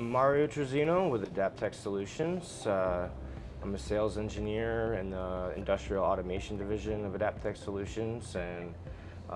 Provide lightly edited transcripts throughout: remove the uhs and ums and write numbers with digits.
Mario Trizzino with Adaptec Solutions. I'm a sales engineer in the Industrial Automation Division of Adaptec Solutions, and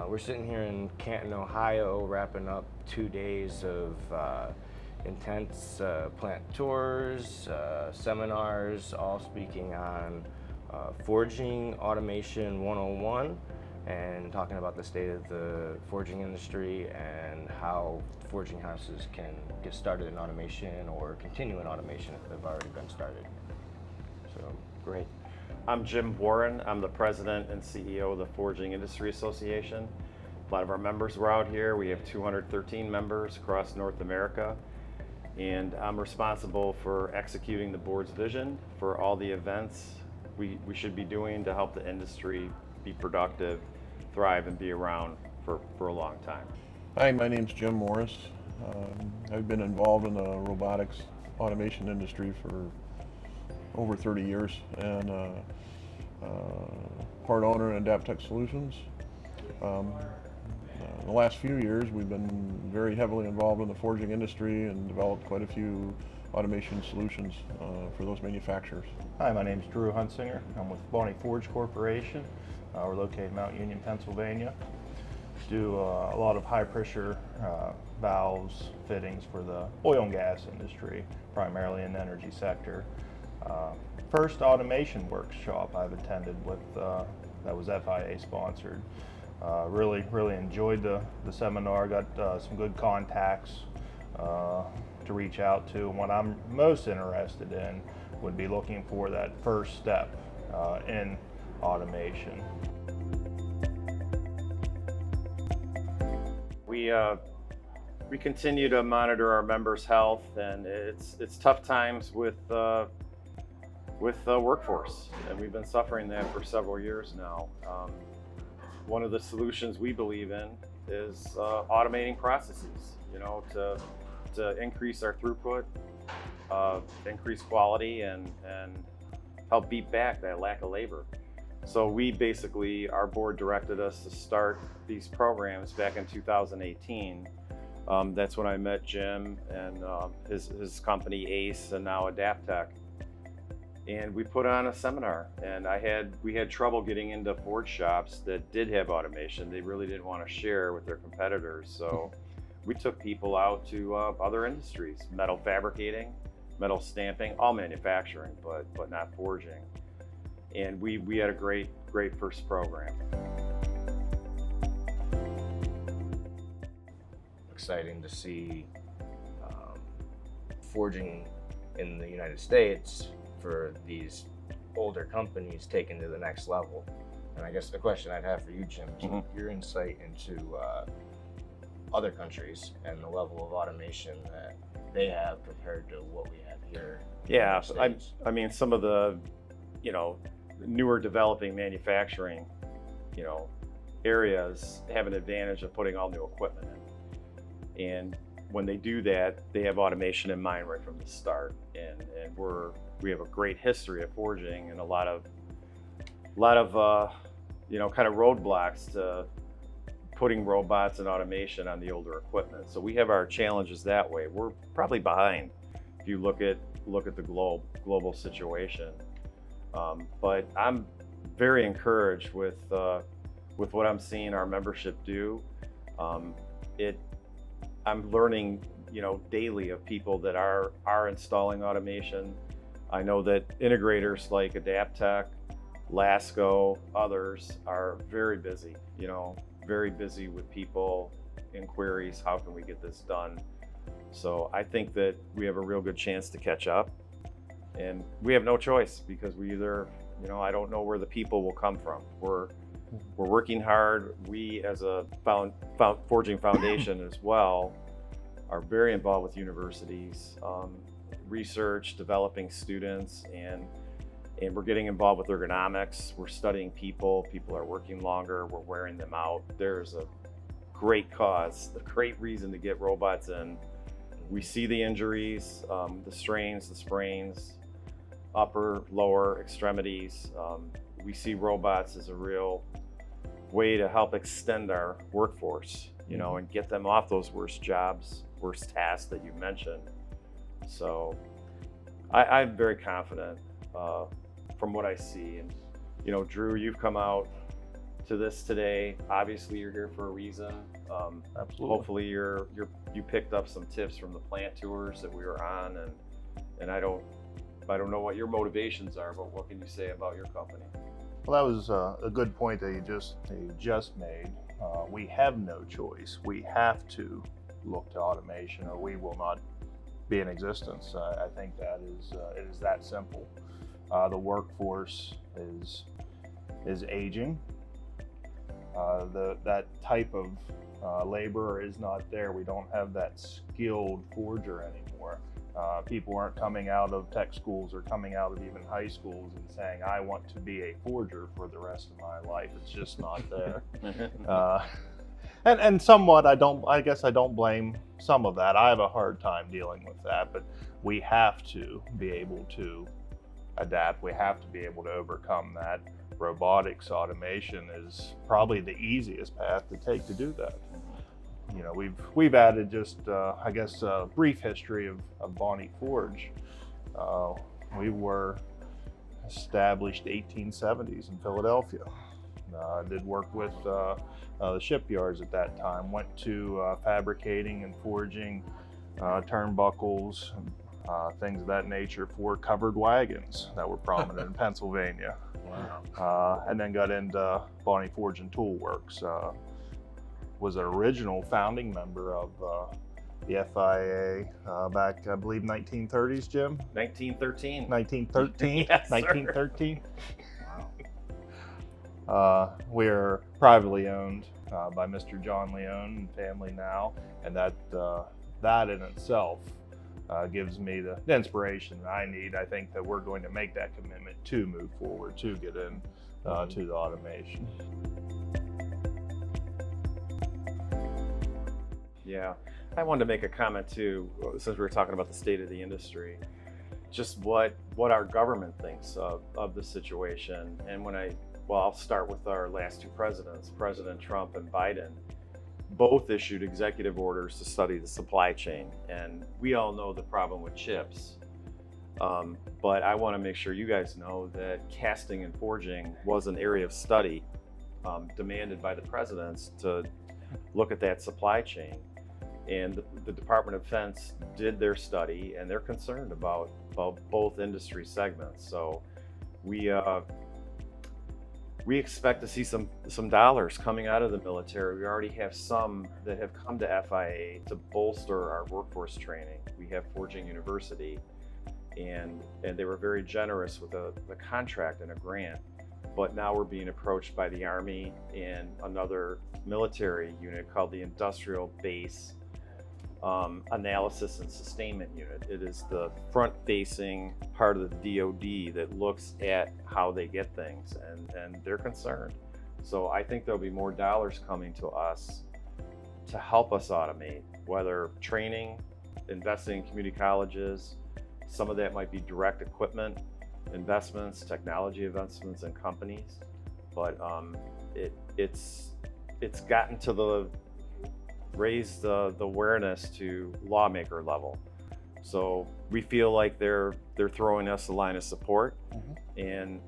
we're sitting here in Canton, Ohio, wrapping up 2 days of intense plant tours, seminars, all speaking on Forging Automation 101 and talking about the state of the forging industry and how forging houses can get started in automation or continue in automation if they've already been started. So, Great. I'm Jim Warren. I'm the President and CEO of the Forging Industry Association. A lot of our members were out here. We have 213 members across North America, and I'm responsible for executing the board's vision for all the events we should be doing to help the industry be productive, thrive, and be around for a long time. Hi, my name's Jim Morris. I've been involved in the robotics automation industry for over 30 years and part owner in Adaptec Solutions. The last few years we've been very heavily involved in the forging industry and developed quite a few automation solutions for those manufacturers. Hi, my name is Drew Hunsinger. I'm with Bonney Forge Corporation. We're located in Mount Union, Pennsylvania. Do a lot of high pressure valves, fittings for the oil and gas industry, primarily in the energy sector. First automation workshop I've attended with, that was FIA sponsored. Really enjoyed the seminar, got some good contacts to reach out to. And what I'm most interested in would be looking for that first step in automation. We continue to monitor our members' health, and it's tough times with the workforce, and we've been suffering that for several years now. One of the solutions we believe in is automating processes, to increase our throughput, increase quality, and help beat back that lack of labor. So our board directed us to start these programs back in 2018. That's when I met Jim and his company ACE and now Adaptec. And we put on a seminar, and we had trouble getting into forge shops that did have automation. They really didn't want to share with their competitors. So we took people out to other industries, metal fabricating, metal stamping, all manufacturing, but not forging. And we had a great first program. exciting to see forging in the United States for these older companies taken to the next level. And I guess the question I'd have for you, Jim, is your insight into other countries and the level of automation that they have compared to what we have here. Yeah, I mean, some of the, newer developing manufacturing, areas have an advantage of putting all new equipment in. And when they do that, they have automation in mind right from the start. And we have a great history of forging and a lot of kind of roadblocks to putting robots and automation on the older equipment. So we have our challenges that way. We're probably behind if you look at the global situation. But I'm very encouraged with what I'm seeing our membership do. I'm learning, daily of people that are installing automation. I know that integrators like Adaptec, Lasco, others are very busy, with people, inquiries, how can we get this done? So I think that we have a real good chance to catch up, and we have no choice because we either, I don't know where the people will come from. We're working hard. We as a Forging Foundation as well are very involved with universities, research, developing students, and we're getting involved with ergonomics. We're studying people. People are working longer. We're wearing them out. There's a great cause, a great reason to get robots in. We see the injuries, the strains, the sprains, upper, lower extremities. We see robots as a real way to help extend our workforce, and get them off those worst jobs, worst tasks that you mentioned, So I'm very confident from what I see. And, you know, Drew, you've come out to this today. Obviously, you're here for a reason. Absolutely. Hopefully, you picked up some tips from the plant tours that we were on, and I don't know what your motivations are, but what can you say about your company? Well, that was a good point that you just made. We have no choice. We have to look to automation, or we will not be in existence. I think that it is that simple. The workforce is aging. That type of laborer is not there. We don't have that skilled forger anymore. People aren't coming out of tech schools or coming out of even high schools and saying, I want to be a forger for the rest of my life. It's just not there. And somewhat, I guess I don't blame some of that. I have a hard time dealing with that, but we have to be able to adapt. We have to be able to overcome that. Robotics, automation is probably the easiest path to take to do that. You know, we've added just, I guess, a brief history of Bonney Forge. We were established 1870s in Philadelphia. I did work with the shipyards at that time. Went to fabricating and forging turnbuckles, things of that nature for covered wagons that were prominent in Pennsylvania. Wow. And then got into Bonney Forge and Tool Works. Was an original founding member of the FIA back, I believe, 1930s, Jim? 1913. 1913? Yes, sir. 1913? We're privately owned by Mr. John Leone and family now, and that in itself gives me the inspiration that I need. I think that we're going to make that commitment to move forward, to get in to the automation. Yeah, I wanted to make a comment too, since we were talking about the state of the industry, just what our government thinks of the situation. And I'll start with our last two presidents, President Trump and Biden. Both issued executive orders to study the supply chain. And we all know the problem with chips. But I want to make sure you guys know that casting and forging was an area of study demanded by the presidents to look at that supply chain. And the Department of Defense did their study, and they're concerned about both industry segments. So we expect to see some dollars coming out of the military. We already have some that have come to FIA to bolster our workforce training. We have Forging University, and they were very generous with a contract and a grant. But now we're being approached by the Army and another military unit called the Industrial Base Analysis and Sustainment Unit. It is the front-facing part of the DoD that looks at how they get things, and they're concerned. So I think there'll be more dollars coming to us to help us automate, whether training, investing in community colleges. Some of that might be direct equipment investments, technology investments in companies, but it's gotten to raise the awareness to lawmaker level. So we feel like they're throwing us a line of support. And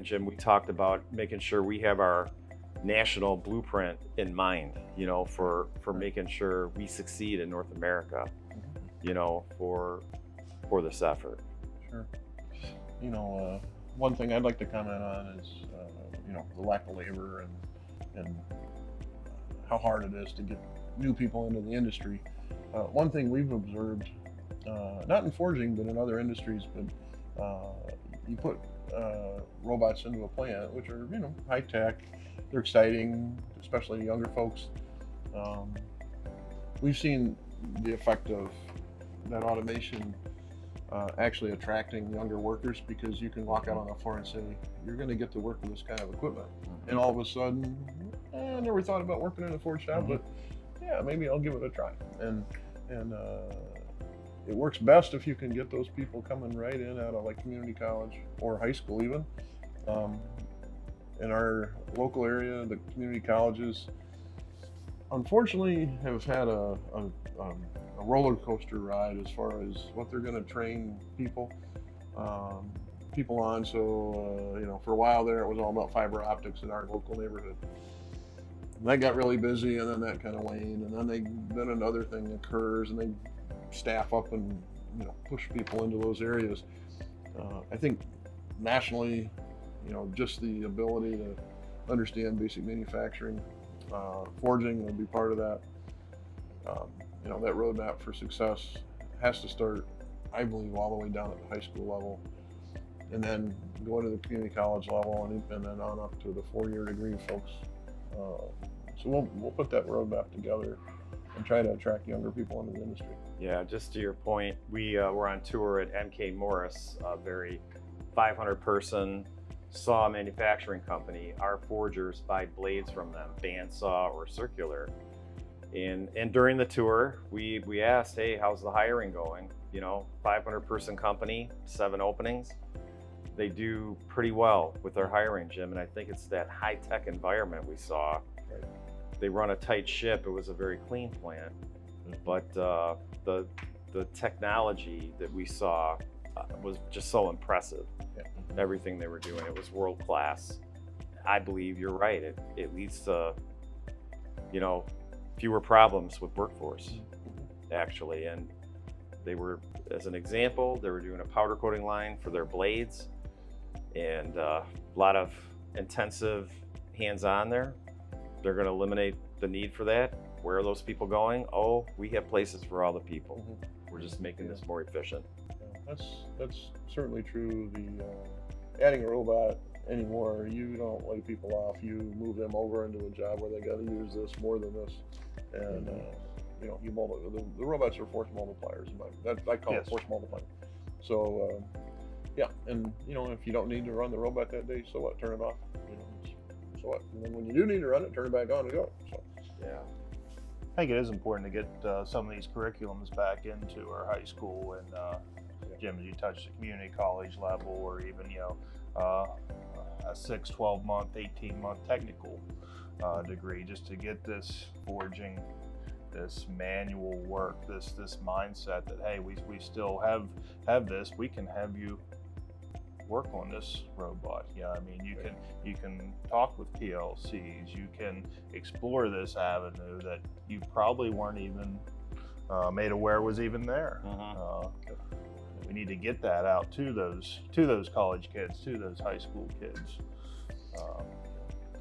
Jim, we talked about making sure we have our national blueprint in mind, you know, for making sure we succeed in North America, you know, for this effort. Sure. You know, one thing I'd like to comment on is, you know, the lack of labor and how hard it is to get new people into the industry. One thing we've observed, not in forging, but in other industries, but you put robots into a plant, which are, you know, high tech, they're exciting, especially younger folks. We've seen the effect of that automation actually attracting younger workers, because you can walk out on the floor and say, you're going to get to work with this kind of equipment. And all of a sudden, I never thought about working in a forge shop, but yeah, maybe I'll give it a try. And it works best if you can get those people coming right in out of like community college or high school even. In our local area, the community colleges unfortunately have had a roller coaster ride as far as what they're going to train people on. So for a while there, it was all about fiber optics in our local neighborhood. And that got really busy, and then that kind of waned, and then another thing occurs, and they staff up and push people into those areas. I think nationally, just the ability to understand basic manufacturing, forging would be part of that. That roadmap for success has to start, I believe, all the way down at the high school level, and then go to the community college level, and then on up to the 4-year degree folks. So we'll put that roadmap together and try to attract younger people into the industry. Yeah, just to your point, we were on tour at MK Morris, a very 500-person saw manufacturing company. Our forgers buy blades from them, bandsaw or circular. And during the tour, we asked, hey, how's the hiring going? 500-person company, 7 openings. They do pretty well with their hiring, Jim, and I think it's that high-tech environment we saw. Right. They run a tight ship. It was a very clean plant, but the technology that we saw was just so impressive. Yeah. Everything they were doing, it was world class. I believe you're right. It leads to, fewer problems with workforce, actually. And they were, as an example, they were doing a powder coating line for their blades, and a lot of intensive hands-on there. They're going to eliminate the need for that. Where are those people going? Oh, we have places for all the people. We're just making this more efficient. Yeah, that's certainly true. The adding a robot anymore, you don't lay people off. You move them over into a job where they got to use this more than this, and the robots are force multipliers. I call it force multiplying. So and if you don't need to run the robot that day, so what? Turn it off. So what? And then when you do need to run it, turn it back on and go. So yeah. I think it is important to get some of these curriculums back into our high school and Jim, as you touched the community college level, or even a 6, 12 month, 18-month technical degree, just to get this forging, this manual work, this mindset that, hey, we still have this. We can have you work on this robot. You can talk with PLCs. You can explore this avenue that you probably weren't even made aware was even there. We need to get that out to those college kids, to those high school kids,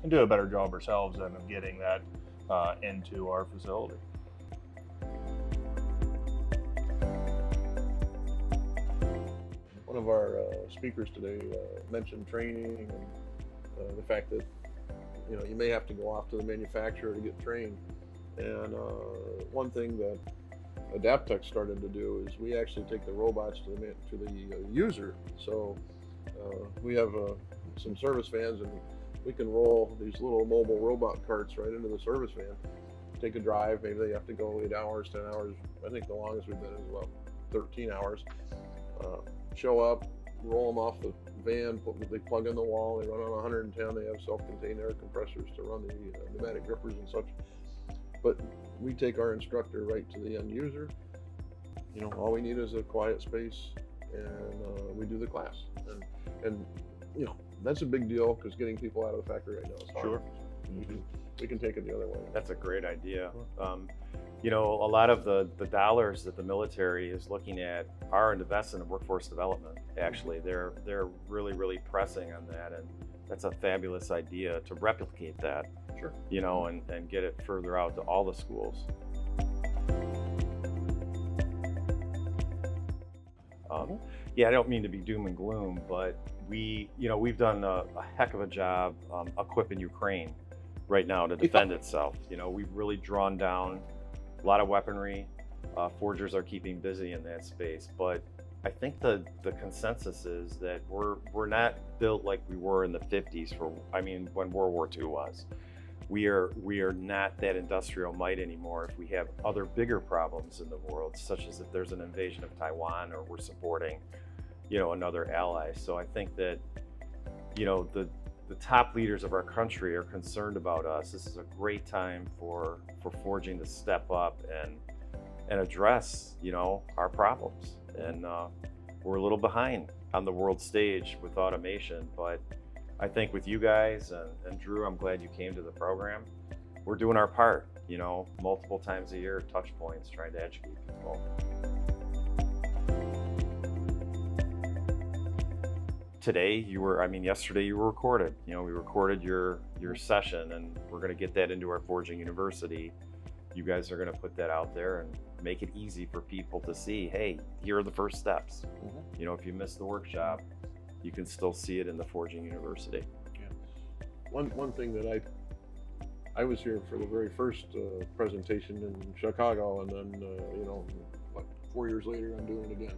and do a better job ourselves then of getting that into our facility. One of our speakers today mentioned training and the fact that you may have to go off to the manufacturer to get trained. And one thing that Adaptec started to do is we actually take the robots to the user. So we have some service vans, and we can roll these little mobile robot carts right into the service van, take a drive. Maybe they have to go 8 hours, 10 hours. I think the longest we've been is about 13 hours. Show up, roll them off the van, they plug in the wall, they run on 110, they have self-contained air compressors to run the pneumatic grippers and such. But we take our instructor right to the end user. All we need is a quiet space, and we do the class. And that's a big deal, because getting people out of the factory right now is hard. Sure. We can take it the other way. That's a great idea. A lot of the dollars that the military is looking at are invested in workforce development. Actually, they're really, really pressing on that, and that's a fabulous idea to replicate that. Sure. And get it further out to all the schools. I don't mean to be doom and gloom, but we've done a heck of a job equipping Ukraine right now to defend itself. We've really drawn down a lot of weaponry. Forgers are keeping busy in that space, but I think the consensus is that we're not built like we were in the 50s when World War II was. We are not that industrial might anymore if we have other bigger problems in the world, such as if there's an invasion of Taiwan, or we're supporting another ally. So I think that the top leaders of our country are concerned about us. This is a great time for forging to step up and and address, our problems. And we're a little behind on the world stage with automation, but I think with you guys and Drew, I'm glad you came to the program. We're doing our part, multiple times a year, touch points, trying to educate people. Today yesterday you were recorded. We recorded your session, and we're going to get that into our Forging University. You guys are going to put that out there and make it easy for people to see, hey, here are the first steps. If you miss the workshop, you can still see it in the Forging University. Yeah. One thing that I was here for the very first presentation in Chicago, and then like 4 years later I'm doing it again.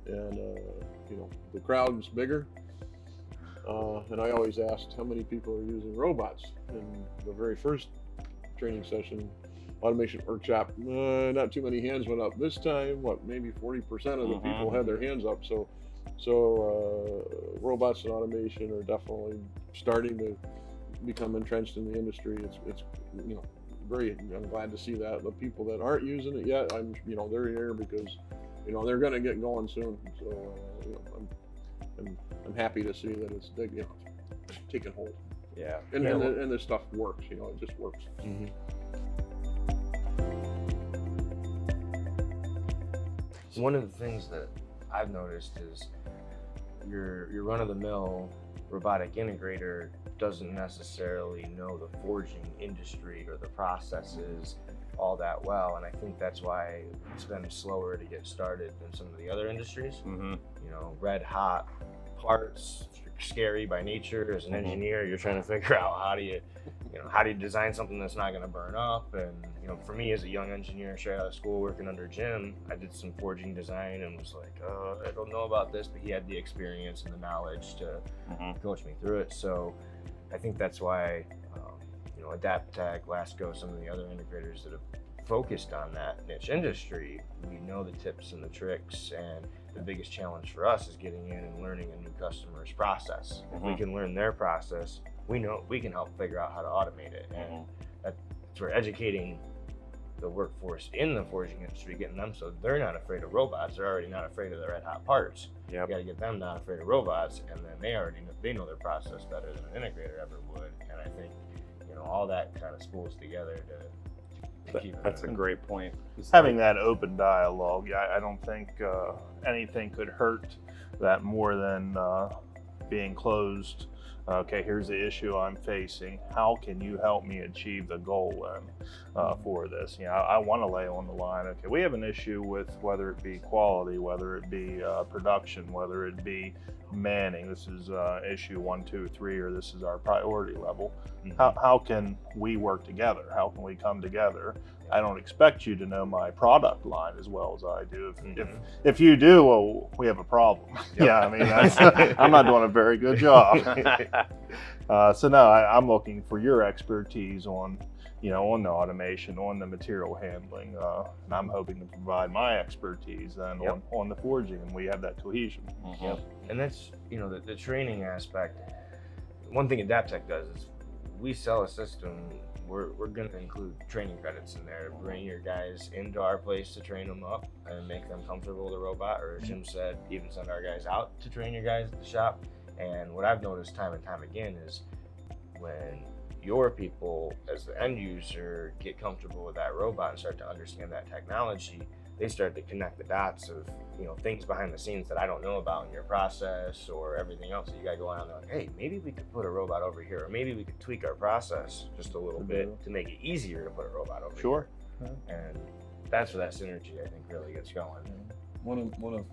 And the crowd's bigger, and I always asked how many people are using robots. In the very first training session, automation workshop, not too many hands went up. This time, maybe 40% of the people had their hands up. So robots and automation are definitely starting to become entrenched in the industry. It's I'm glad to see that. The people that aren't using it yet, they're here because they're going to get going soon. So I'm happy to see that it's taking hold. Yeah. And this stuff works. It just works. One of the things that I've noticed is your run-of-the-mill robotic integrator doesn't necessarily know the forging industry or the processes all that well, and I think that's why it's been slower to get started than some of the other industries. Red hot parts, scary by nature. As an engineer, you're trying to figure out how do you design something that's not going to burn up. And for me as a young engineer straight out of school working under Jim, I did some forging design and was like, I don't know about this, but he had the experience and the knowledge to coach me through it. So I think that's why Adaptec, Lasco, some of the other integrators that have focused on that niche industry, we know the tips and the tricks, and the biggest challenge for us is getting in and learning a new customer's process. If we can learn their process, we know we can help figure out how to automate it. And that's where educating the workforce in the forging industry, getting them so they're not afraid of robots. They're already not afraid of the red hot parts. You got to get them not afraid of robots, and then they know their process better than an integrator ever would. And I think all that kind of spools together to keep it. That's a great point. Having that open dialogue, I don't think anything could hurt that more than being closed. Okay, here's the issue I'm facing. How can you help me achieve the goal for this? I want to lay on the line. Okay, we have an issue with whether it be quality, whether it be production, whether it be manning. This is issue 1, 2, 3, or this is our priority level. How can we work together? How can we come together? I don't expect you to know my product line as well as I do. If you do, well, we have a problem. I'm not doing a very good job. So no, I'm looking for your expertise on the automation, on the material handling, and I'm hoping to provide my expertise then on the forging, and we have that cohesion. And that's the training aspect. One thing Adaptec does is we sell a system. We're going to include training credits in there to bring your guys into our place to train them up and make them comfortable with the robot, or as Jim said, even send our guys out to train your guys at the shop. And what I've noticed time and time again is when your people as the end user get comfortable with that robot and start to understand that technology, they start to connect the dots of things behind the scenes that I don't know about in your process or everything else that you got going on. They're like, hey, maybe we could put a robot over here, or maybe we could tweak our process just a little bit to make it easier to put a robot over here. And that's where that synergy, I think, really gets going. One of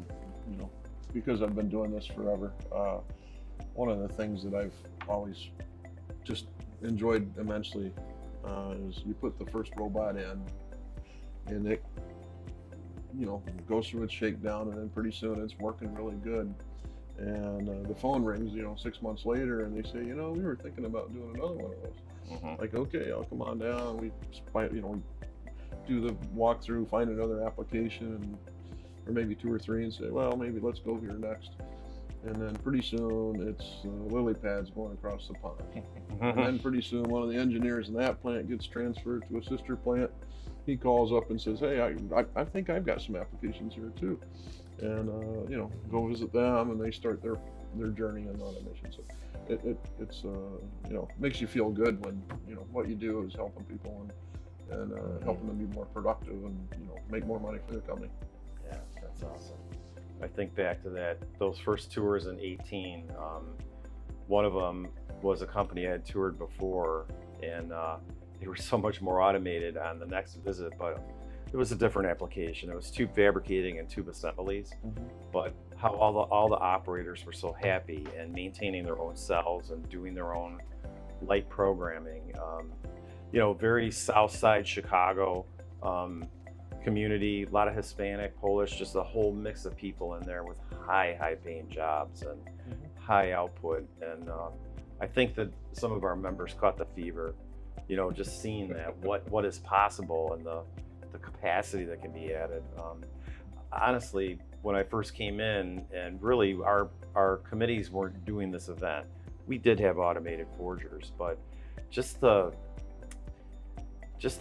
because I've been doing this forever, one of the things that I've always just enjoyed immensely is you put the first robot in, and it goes through its shakedown, and then pretty soon it's working really good. And the phone rings, 6 months later, and they say, we were thinking about doing another one of those. Like, okay, I'll come on down. We do the walkthrough, find another application, or maybe 2 or 3, and say, well, maybe let's go here next. And then pretty soon it's lily pads going across the pond. And then pretty soon one of the engineers in that plant gets transferred to a sister plant, he calls up and says, "Hey, I think I've got some applications here too," and you know, go visit them, and they start their journey in automation. So it's you know, makes you feel good when, you know, what you do is helping people and helping them be more productive and, you know, make more money for their company. Yeah, that's awesome. I think back to those first tours in 18. One of them was a company I had toured before, and they were so much more automated on the next visit, but it was a different application. It was tube fabricating and tube assemblies, but how all the operators were so happy and maintaining their own cells and doing their own light programming. You know, very South Side Chicago community, a lot of Hispanic, Polish, just a whole mix of people in there with high paying jobs and high output. And I think that some of our members caught the fever, you know, just seeing that what is possible and the capacity that can be added. Honestly, when I first came in, and really our committees weren't doing this event, we did have automated forgers, but just the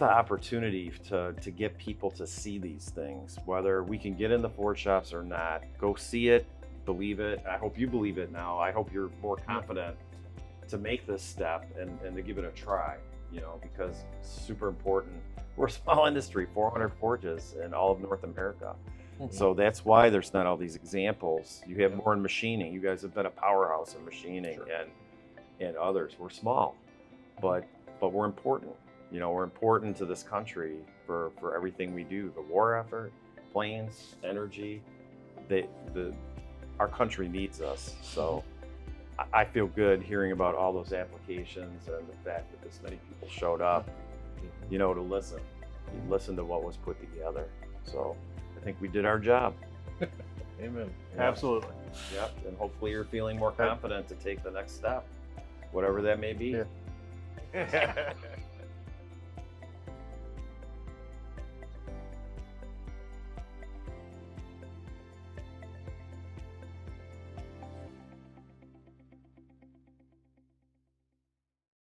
opportunity to get people to see these things, whether we can get in the forge shops or not, go see it, believe it. I hope you believe it now. I hope you're more confident to make this step and to give it a try, you know, because it's super important. We're a small industry, 400 forges in all of North America. So that's why there's not all these examples. You have more in machining. You guys have been a powerhouse in machining and others. We're small, but we're important. You know, we're important to this country for everything we do. The war effort, planes, energy, our country needs us. So I feel good hearing about all those applications and the fact that this many people showed up, you know, to listen. You listen to what was put together. So I think we did our job. Amen. Absolutely. Yep. And hopefully you're feeling more confident to take the next step, whatever that may be. Yeah.